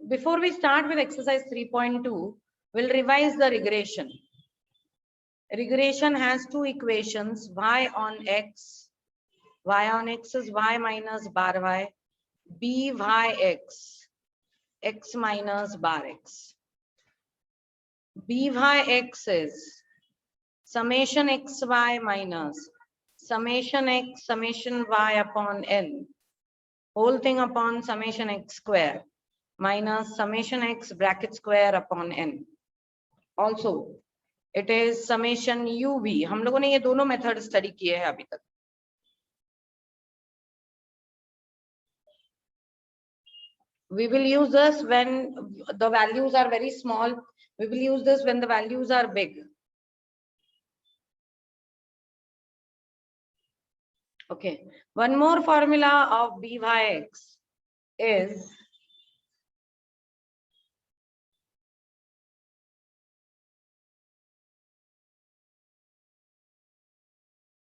Before we start with exercise 3.2, we'll revise the regression. Regression has two equations, y on x is y minus bar y, byx, x minus bar x. Byx is summation xy minus summation x summation y upon n, whole thing upon summation x square minus summation x bracket square upon n. Also, it is summation uv. हम लोगों ने ये दोनों method study किए हैं अभी तक. We will use this when the values are very small. We will use this when the values are big. Okay. One more formula of byx is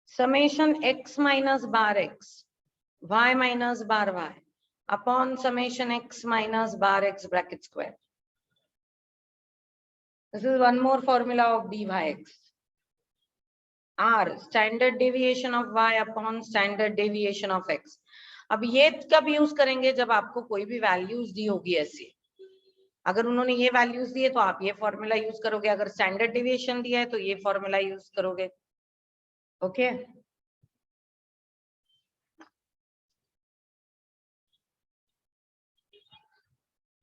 summation x minus bar x, y minus bar y upon summation x minus bar x bracket square. This is one more formula of byx. R, standard deviation of y upon standard deviation of x. अब ये कब use करेंगे? जब आपको कोई भी values दी होगी ऐसी. अगर उन्होंने ये वैल्यूज दिए तो आप ये फॉर्मूला यूज करोगे. अगर स्टैंडर्ड डेविएशन दिया है तो ये फॉर्मूला यूज करोगे. Okay.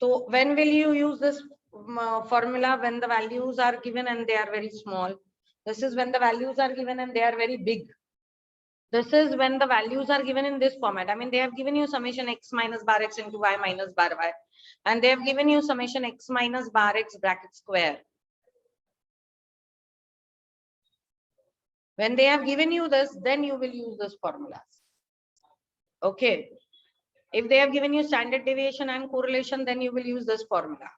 So when will you use this formula? When the values are given and they are very small. This is when the values are given and they are very big. This is when the values are given in this format. I mean, they have given you summation x minus bar x into y minus bar y. And they have given you summation x minus bar x bracket square. When they have given you this, then you will use this formulas. Okay. If they have given you standard deviation and correlation, then you will use this formula.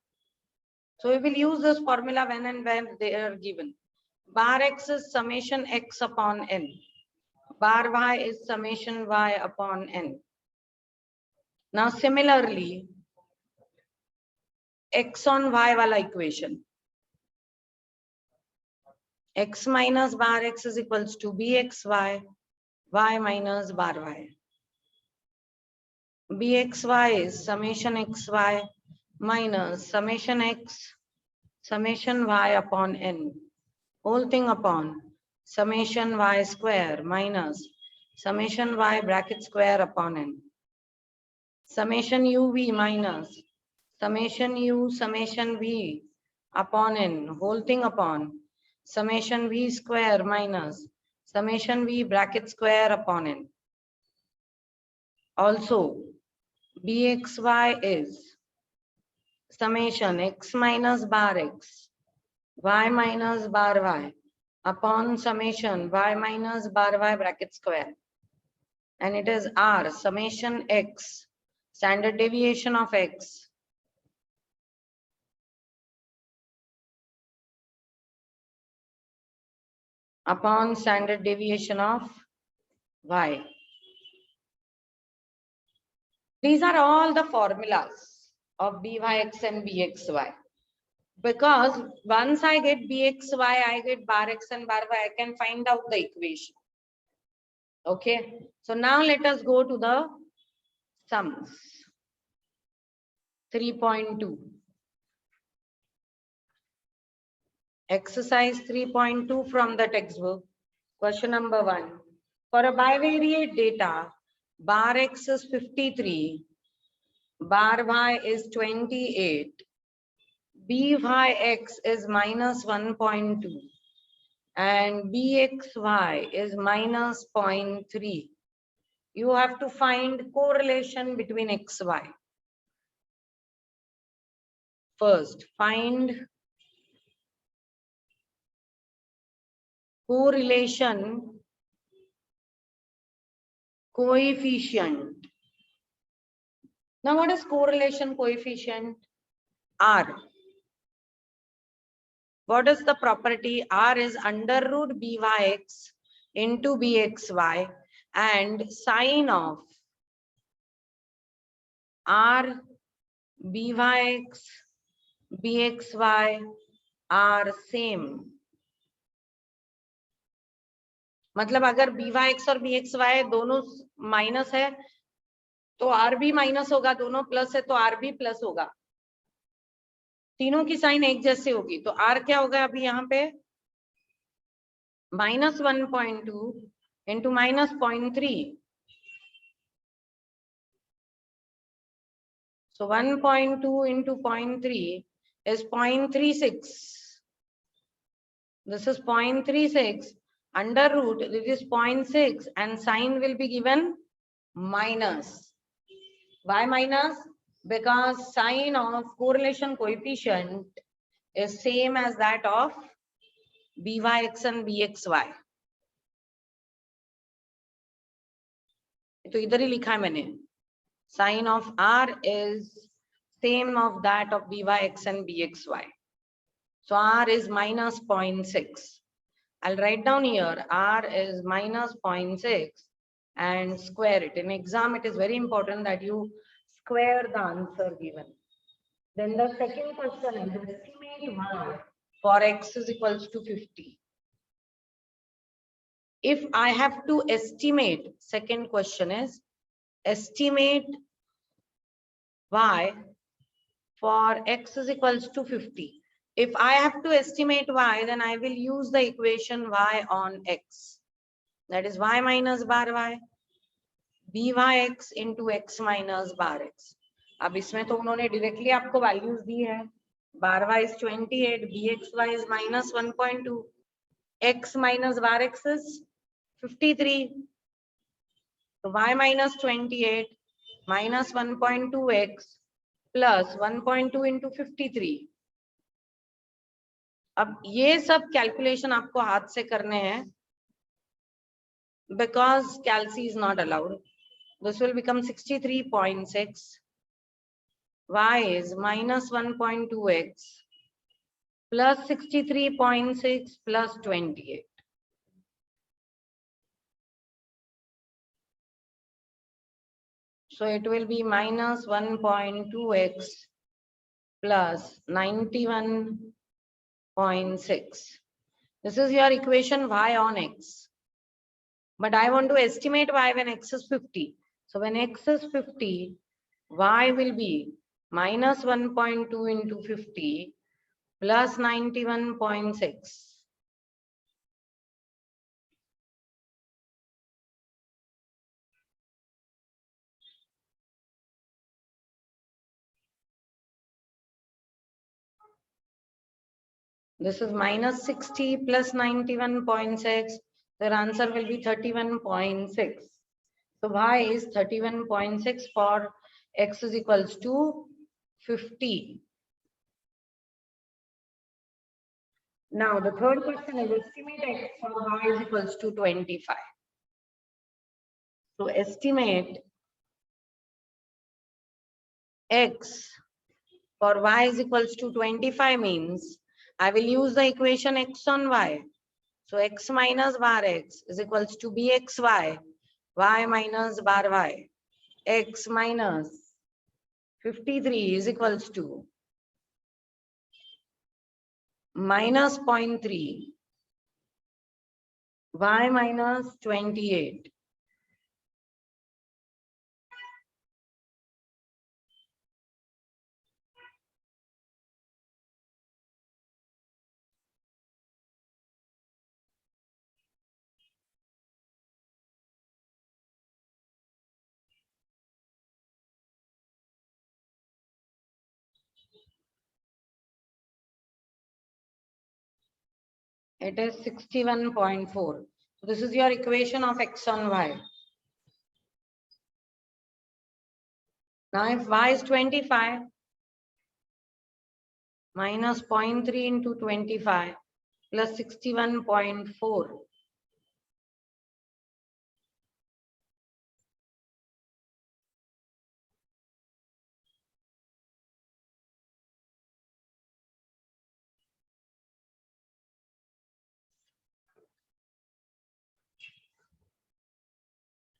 So we will use this formula when and where they are given. Bar x is summation x upon n. Bar y is summation y upon n. Now similarly, x on y wala equation. X minus bar x is equals to bxy, y minus bar y. Bxy is summation xy minus summation x, summation y upon n, whole thing upon summation y square minus summation y bracket square upon n. Summation uv minus summation u summation v upon n, whole thing upon summation v square minus summation v bracket square upon n. Also, bxy is summation x minus bar x, y minus bar y upon summation y minus bar y bracket square. And it is r summation x, standard deviation of x, upon standard deviation of y. These are all the formulas of byx and bxy. Because once I get bxy, I get bar x and bar y, I can find out the equation. Okay. So now let us go to the sums. 3.2. Exercise 3.2 from the textbook. Question number 1. For a bivariate data, bar x is 53, bar y is 28, byx is minus 1.2 and bxy is minus 0.3. You have to find correlation between xy. First, find correlation coefficient. Now, what is correlation coefficient? R. What is the property? R is under root byx into bxy, and sine of R byx, bxy are same. मतलब अगर byx और bxy दोनों minus है तो rb minus होगा, दोनों plus है तो rb प्लस होगा, तीनों की साइन एक जैसे होगी। तो r क्या होगा अभी यहाँ पे -1.2 into -0.3, so 1.2 into 0.3 is 0.36. This is 0.36 under root, this is 0.6 and sign will be given minus. Why minus? Because sign of correlation coefficient is same as that of byx and bxy. तो इधर ही लिखा है मैंने, sign of r is same of that of byx and bxy. So r is minus 0.6. I'll write down here r is minus 0.6 and square it. In exam, it is very important that you square the answer given. Then the second question is estimate y for x is equals to 50. If I have to estimate, second question is estimate y for x is equals to 50. If I have to estimate y, then I will use the equation y on x. That is y minus bar y, byx into x minus bar x. अब इसमें तो उन्होंने directly आपको values दी है. Bar y is 28, bxy is minus 1.2, x minus bar x is 53. So y minus 28 minus 1.2x plus 1.2 into 53. अब ये सब calculation आपको हाथ से करने हैं because calci is not allowed. This will become 63.6. Y is minus 1.2x plus 63.6 plus 28. So it will be minus 1.2x plus 91.6. This is your equation y on x. But I want to estimate y when x is 50. So when x is 50, y will be minus 1.2 into 50 plus 91.6. This is minus 60 plus 91.6. Their answer will be 31.6. So y is 31.6 for x is equals to 50. Now the third question is estimate x for y is equals to 25. So estimate x for y is equals to 25 means I will use the equation x on y. So x minus bar x is equals to bxy, y minus bar y, x minus 53 is equals to minus 0.3, y minus 28. It is 61.4. So this is your equation of x on y. Now if y is 25, minus 0.3 into 25 plus 61.4.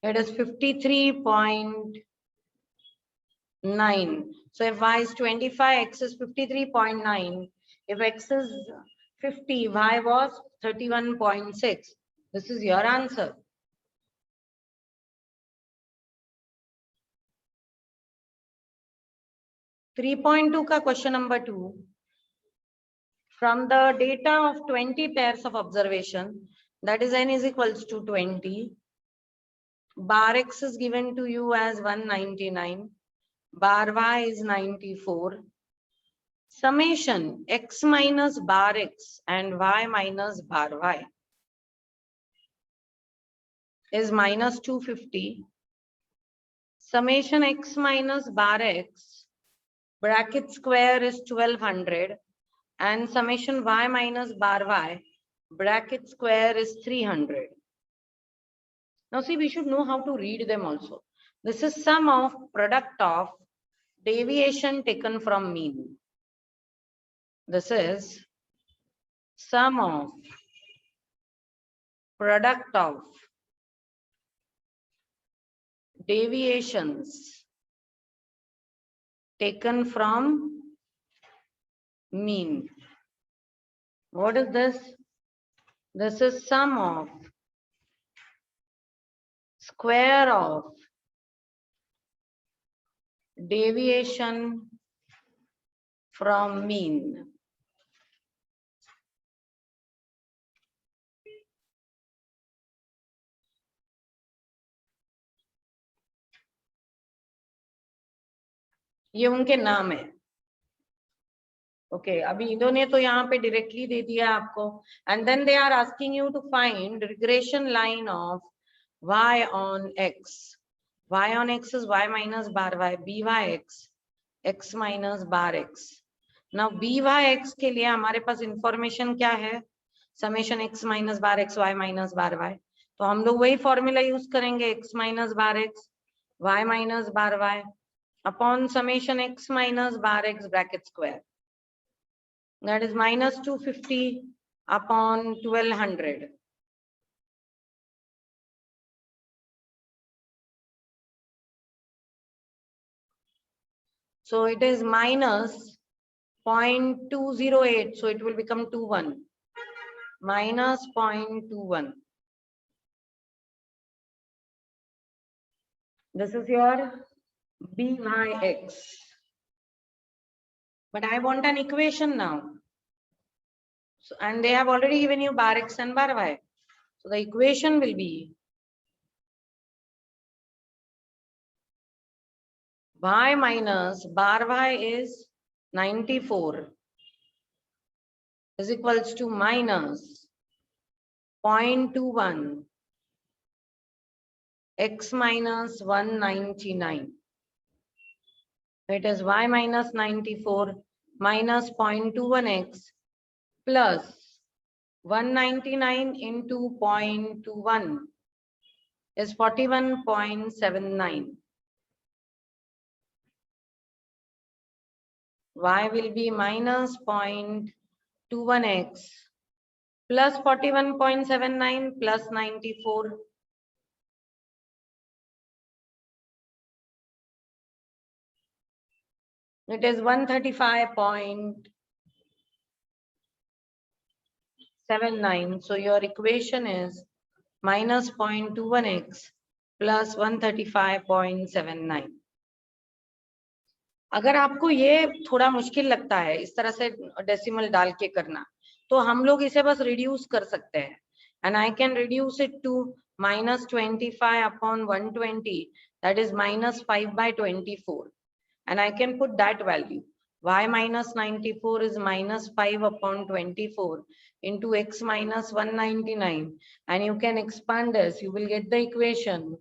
It is 53.6. 9. So if y is 25, x is 53.9. If x is 50, y was 31.6. This is your answer. (3.2) ka question number 2. From the data of 20 pairs of observation, that is n is equals to 20. Bar x is given to you as 199. Bar y is 94. Summation x minus bar x and y minus bar y is minus 250. Summation x minus bar x bracket square is 1200 and summation y minus bar y bracket square is 300. Now see, we should know how to read them also. This is sum of product of deviation taken from mean. This is sum of product of deviations taken from mean. What is this? This is sum of square of deviation from mean. ये उनके नाम है. Okay, अभी इन्होंने तो यहाँ पे directly दे दिया आपको. And then they are asking you to find regression line of y on x. y on x is y minus bar y, byx x minus bar x. Now byx के लिए हमारे पास इंफॉर्मेशन क्या है? Summation x minus bar x y minus bar y. तो हम लोग वही formula use करेंगे, x minus bar x y minus bar y upon summation x minus bar x bracket square. That is minus 250 upon 1200. So it is minus 0.208. So it will become 21. Minus 0.21. This is your byx. But I want an equation now. So, and they have already given you bar x and bar y. So the equation will be y minus bar y is 94 is equals to minus 0.21 x minus 199. It is y minus 94 minus 0.21 x plus 199 into 0.21 is 41.79. Y will be minus 0.21x plus 41.79 plus 94. It is 135.79. So your equation is minus 0.21x plus 135.79. अगर आपको ये थोड़ा मुश्किल लगता है इस तरह से डेसिमल डाल के करना, तो हम लोग इसे बस रिड्यूस कर सकते हैं. And I can reduce it to minus 25 upon 120, that is minus 5/24. And I can put that value. Y minus 94 is minus 5 upon 24 into x minus 199. And you can expand this. You will get the equation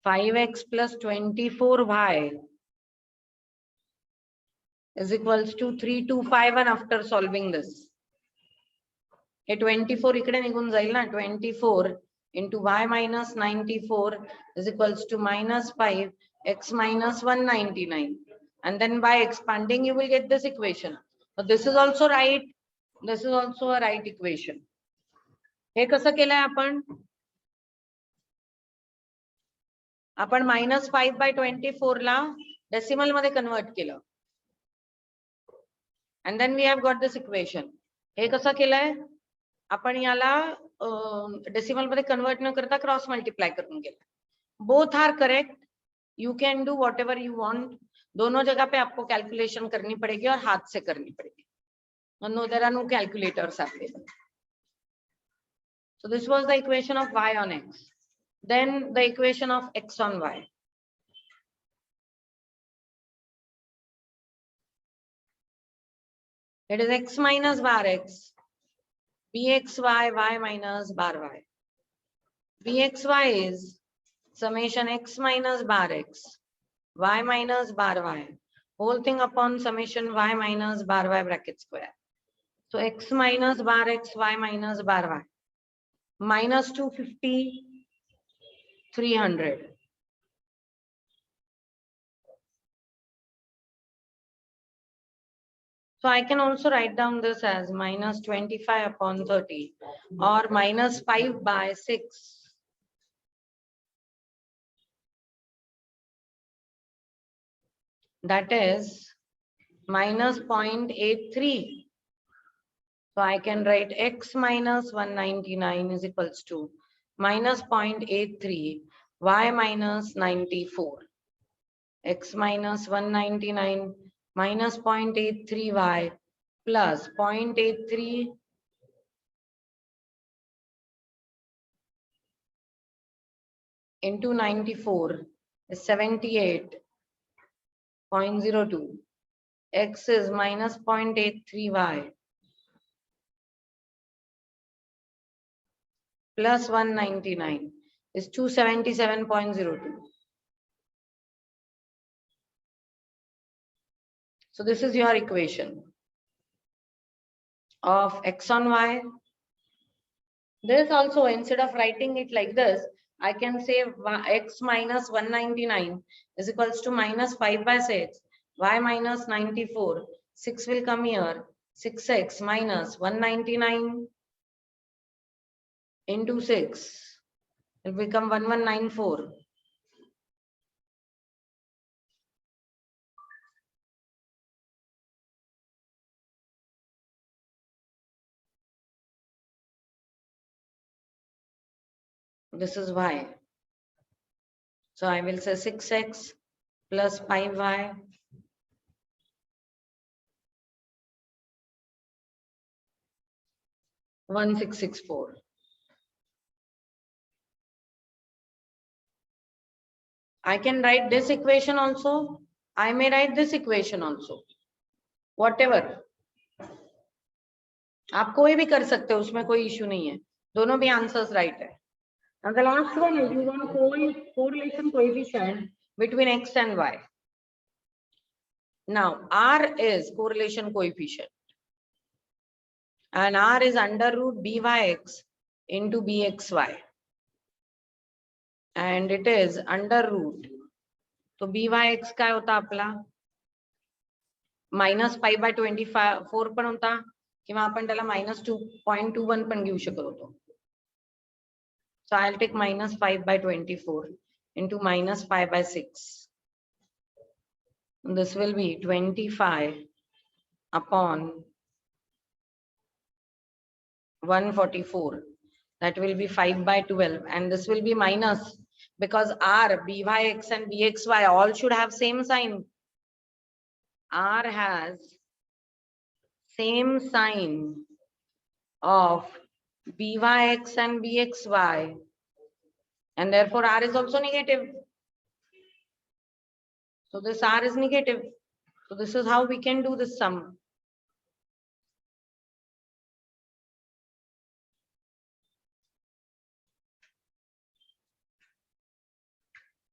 5x plus 24y is equals to 3251 after solving this. ये 24 इकडे निघून जाईल ना. 24 into y minus 94 is equals to minus 5 x minus 199. And then by expanding you will get this equation. So this is also right. This is also a right equation. हे कसं केलंय आपण? आपण -5/24 ला decimal मध्ये कन्वर्ट केलं. and then we have got this equation. हे कसं केलंय आपण याला डेसिमल मध्ये कन्वर्ट न करता क्रॉस मल्टीप्लाय करून केलं. Both are correct. You can do whatever you want. दोनों जगह पे आपको कैलकुलेशन करनी पड़ेगी और हाथ से करनी पड़ेगी. No, there are no calculators available. So this was the equation of y on x. Then the equation of x on y. It is x minus bar x, bxy, y minus bar y. Bxy is summation x minus bar x, y minus bar y, whole thing upon summation y minus bar y bracket square. So x minus bar x, y minus bar y, minus 250, 300. So I can also write down this as minus 25 upon 30 or minus 5/6. That is minus 0.83. So I can write x minus 199 is equals to minus 0.83 y minus 94. X minus 199 minus 0.83 y plus 0.83 into 94 is 78.02. X is minus 0.83 y plus 199 is 277.02. So this is your equation of x on y. This also, instead of writing it like this, I can say x minus 199 is equals to minus 5/6, y minus 94, 6 will come here, 6x minus 199 into 6 will become 1194. This is y. So I will say 6x plus 5y (1664). I can write this equation also. I may write this equation also. Whatever. आप कोई भी कर सकते हो, उसमें कोई issue नहीं है. दोनों भी आंसर्स राइट है. And the last one is you want correlation coefficient between x and y. Now r is correlation coefficient and r is under root byx into bxy and it is under root. तो byx काय होता आपला -5/24 पण होता किंवा आपण त्याला -2.21 पण घेऊ शकत होतो. So I'll take minus 5/24 into minus 5/6. This will be 25 upon 144. That will be 5/12 and this will be minus because r, byx and bxy all should have same sign. R has same sign of byx and bxy and therefore r is also negative. So this r is negative. So this is how we can do this sum.